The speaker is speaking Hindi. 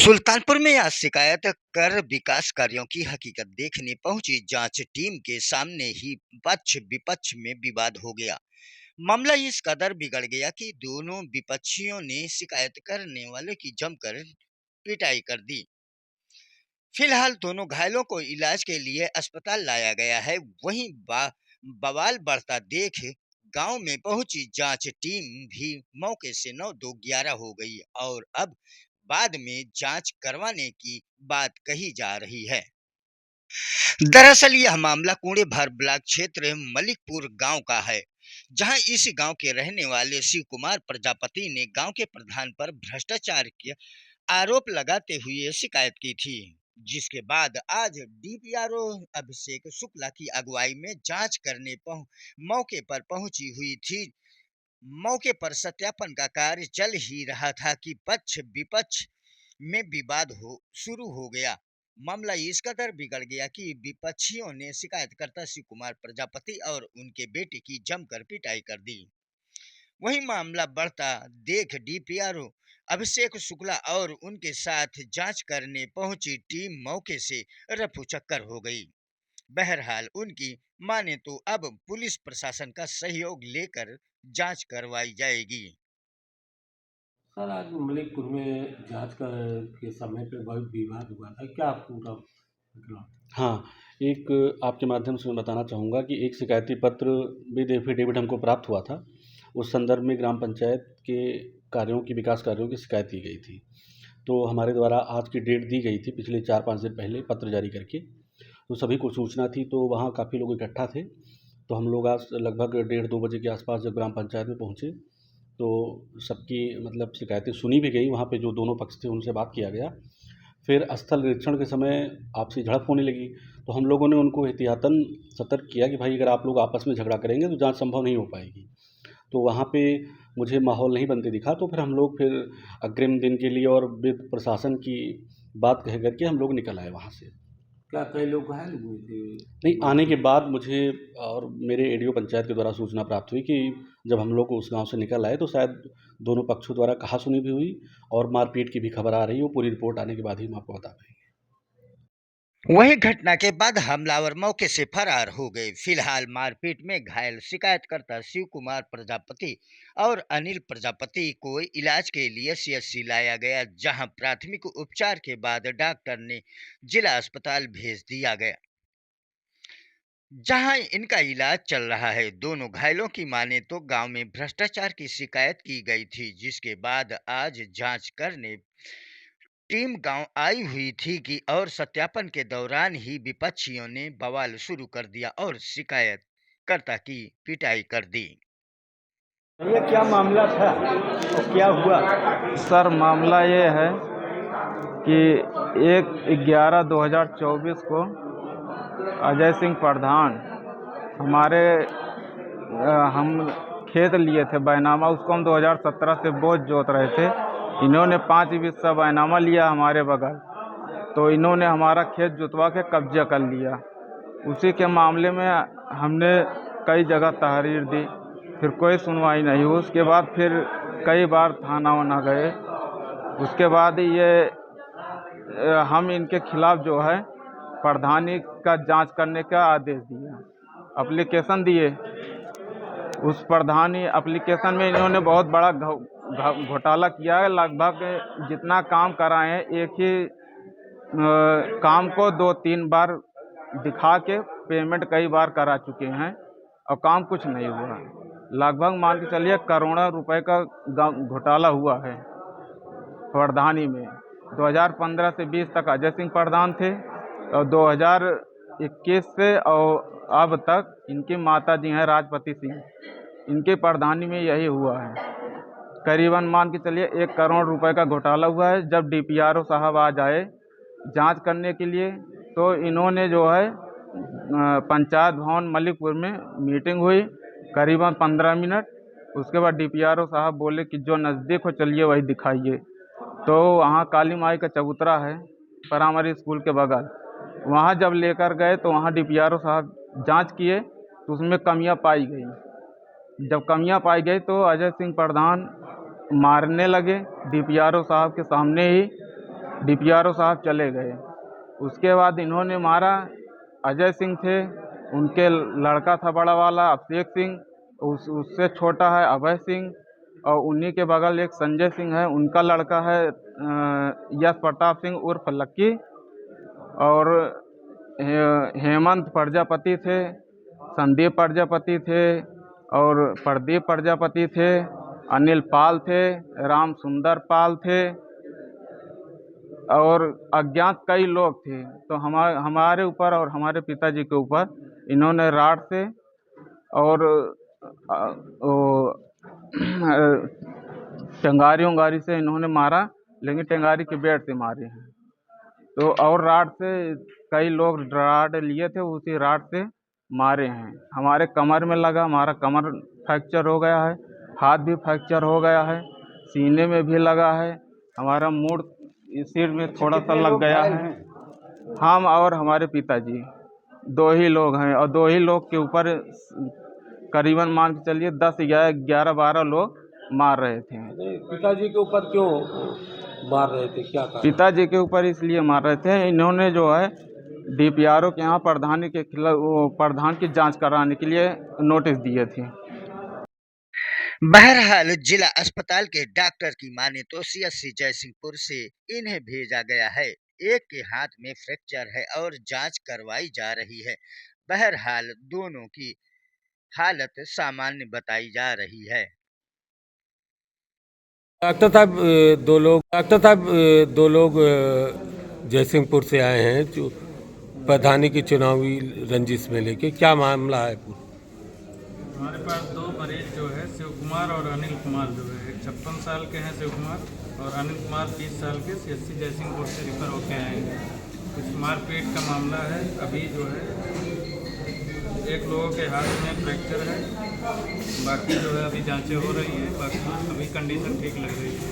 सुल्तानपुर में आज शिकायत कर विकास कार्यों की हकीकत देखने पहुंची जांच टीम के सामने ही पक्ष विपक्ष में विवाद हो गया। मामला इस कदर बिगड़ गया कि दोनों विपक्षियों ने शिकायत करने वाले की जमकर पिटाई कर दी। फिलहाल दोनों घायलों को इलाज के लिए अस्पताल लाया गया है। वहीं बवाल बढ़ता देख गांव में पहुंची जांच टीम भी मौके से 9-2-11 हो गई और अब बाद में जांच करवाने की बात कही जा रही है। दरअसल यह मामला कुड़ेभर ब्लॉक क्षेत्र मलिकपुर गांव का है, जहां इस गांव के रहने वाले शिव कुमार प्रजापति ने गांव के प्रधान पर भ्रष्टाचार के आरोप लगाते हुए शिकायत की थी, जिसके बाद आज डीपीआरओ अभिषेक शुक्ला की अगुवाई में जांच करने मौके पर पहुंची हुई थी। मौके पर सत्यापन का कार्य चल ही रहा था कि पक्ष विपक्ष में विवाद शुरू हो गया। मामला इस कदर बिगड़ गया कि विपक्षियों ने शिकायतकर्ता शिव कुमार प्रजापति और उनके बेटे की जमकर पिटाई कर दी। वहीं मामला बढ़ता देख डीपीआरओ अभिषेक शुक्ला और उनके साथ जांच करने पहुंची टीम मौके से रफूचक्कर हो गई। बहरहाल उनकी माने तो अब पुलिस प्रशासन का सहयोग लेकर जांच करवाई जाएगी। सर, आज मलिकपुर में जांच के समय पे बहुत विवाद हुआ था, क्या पूरा निकला? हाँ, एक आपके माध्यम से मैं बताना चाहूँगा कि एक शिकायती पत्र विद एफिडेविट हमको प्राप्त हुआ था। उस संदर्भ में ग्राम पंचायत के विकास कार्यों की शिकायत की गई थी। तो हमारे द्वारा आज की डेट दी गई थी, पिछले 4-5 दिन पहले पत्र जारी करके। तो सभी को सूचना थी, तो वहाँ काफ़ी लोग इकट्ठा थे। तो हम लोग आज लगभग 1:30-2 बजे के आसपास जब ग्राम पंचायत में पहुँचे, तो सबकी मतलब शिकायतें सुनी भी गई। वहाँ पे जो दोनों पक्ष थे उनसे बात किया गया। फिर स्थल निरीक्षण के समय आपसी झड़प होने लगी, तो हम लोगों ने उनको एहतियातन सतर्क किया कि भाई अगर आप लोग आपस में झगड़ा करेंगे तो जांच संभव नहीं हो पाएगी। तो वहाँ पे मुझे माहौल नहीं बनते दिखा, तो फिर हम लोग अग्रिम दिन के लिए और विद प्रशासन की बात कह करके हम लोग निकल आए वहाँ से। क्या कई लोग घायल हुए थे? नहीं, आने के बाद मुझे और मेरे एडीओ पंचायत के द्वारा सूचना प्राप्त हुई कि जब हम लोग उस गांव से निकल आए तो शायद दोनों पक्षों द्वारा कहा-सुनी भी हुई और मारपीट की भी खबर आ रही है। वो पूरी रिपोर्ट आने के बाद ही हम आपको बता पाएंगे। वहीं घटना के बाद हमलावर मौके से फरार हो गए। फिलहाल मारपीट में घायल शिकायतकर्ता शिव कुमार प्रजापति और अनिल प्रजापति को इलाज के लिए सीएचसी लाया गया, जहां प्राथमिक उपचार के बाद डॉक्टर ने जिला अस्पताल भेज दिया गया, जहां इनका इलाज चल रहा है। दोनों घायलों की माने तो गांव में भ्रष्टाचार की शिकायत की गई थी, जिसके बाद आज जांच करने टीम गांव आई हुई थी कि और सत्यापन के दौरान ही विपक्षियों ने बवाल शुरू कर दिया और शिकायतकर्ता की पिटाई कर दी। ये क्या मामला था और क्या हुआ? सर, मामला ये है कि 1/11/2024 को अजय सिंह प्रधान हम खेत लिए थे बैनामा, उसको हम 2017 से बोझ जोत रहे थे। इन्होंने 5 हिस्सा बैनामा लिया हमारे बगल, तो इन्होंने हमारा खेत जुतवा के कब्जा कर लिया। उसी के मामले में हमने कई जगह तहरीर दी, फिर कोई सुनवाई नहीं हुई। उसके बाद फिर कई बार थाना वाना गए। उसके बाद हम इनके खिलाफ जो है प्रधानी का जांच करने का आदेश दिया, एप्लीकेशन दिए। उस प्रधानी एप्लीकेशन में इन्होंने बहुत बड़ा घोटाला किया है। लगभग जितना काम कराए हैं, एक ही काम को 2-3 बार दिखा के पेमेंट कई बार करा चुके हैं और काम कुछ नहीं हुआ। लगभग मान के चलिए करोड़ों रुपए का घोटाला हुआ है प्रधानी में। 2015 से 20 तक अजय सिंह प्रधान थे और 2021 से और अब तक इनकी माता जी हैं राजपति सिंह, इनके प्रधानी में यही हुआ है। करीबन मान के चलिए 1 करोड़ रुपए का घोटाला हुआ है। जब डीपीआरओ साहब आ जाए जांच करने के लिए, तो इन्होंने जो है पंचायत भवन मलिकपुर में मीटिंग हुई करीबन 15 मिनट। उसके बाद डीपीआरओ साहब बोले कि जो नज़दीक हो चलिए वही दिखाइए। तो वहाँ काली माई का चबूतरा है प्राइमरी स्कूल के बगल, वहाँ जब लेकर गए तो वहाँ डीपीआरओ साहब जांच किए तो उसमें कमियां पाई गई। जब कमियां पाई गई तो अजय सिंह प्रधान मारने लगे डीपीआरओ साहब के सामने ही। डीपीआरओ साहब चले गए। उसके बाद इन्होंने मारा, अजय सिंह थे, उनके लड़का था बड़ा वाला अभिषेक सिंह, उससे छोटा है अभय सिंह, और उन्हीं के बगल एक संजय सिंह है, उनका लड़का है यश प्रताप सिंह उर्फ लक्की, और हेमंत प्रजापति थे, संदीप प्रजापति थे, और प्रदीप प्रजापति थे, अनिल पाल थे, राम सुंदर पाल थे, और अज्ञात कई लोग थे। तो हमारे ऊपर और हमारे पिताजी के ऊपर इन्होंने राड से और टेंगारी से इन्होंने मारा, लेकिन टेंगारी के बेट से मारे हैं। तो और राड से कई लोग राड लिए थे, उसी राड से मारे हैं। हमारे कमर में लगा, हमारा कमर फ्रैक्चर हो गया है, हाथ भी फ्रैक्चर हो गया है, सीने में भी लगा है, हमारा मूड सिर में थोड़ा सा लग गया है। हम और हमारे पिताजी 2 ही लोग हैं, और 2 ही लोग के ऊपर करीबन मान के चलिए 10 या 11-12 लोग मार रहे थे। पिताजी के ऊपर क्यों मार रहे थे, क्या कारण? पिताजी के ऊपर इसलिए मार रहे थे, इन्होंने जो है डीपीआरओ के यहाँ प्रधान के खिलाफ प्रधान की जांच कराने के लिए नोटिस दिए थे। बहरहाल जिला अस्पताल के डॉक्टर की माने तो सीएससी जयसिंहपुर से इन्हें भेजा गया है। एक के हाथ में फ्रैक्चर है और जांच करवाई जा रही है। बहरहाल दोनों की हालत सामान्य बताई जा रही है। डॉक्टर साहब दो लोग जयसिंहपुर से आए हैं जो प्रधानी की चुनावी रंजिश में लेके, क्या मामला है पूरा? हमारे पास 2 मरीज जो है शिव कुमार और अनिल कुमार जो है, 56 साल के हैं शिव कुमार, और अनिल कुमार 30 साल के सीएससी जयसिंहपुर से रिफर होके आए हैं। कुछ मारपीट का मामला है। अभी जो है एक लोगों के हाथ में फ्रैक्चर है, बाकी जो है अभी जांचें हो रही हैं, बाकी अभी कंडीशन ठीक लग रही है।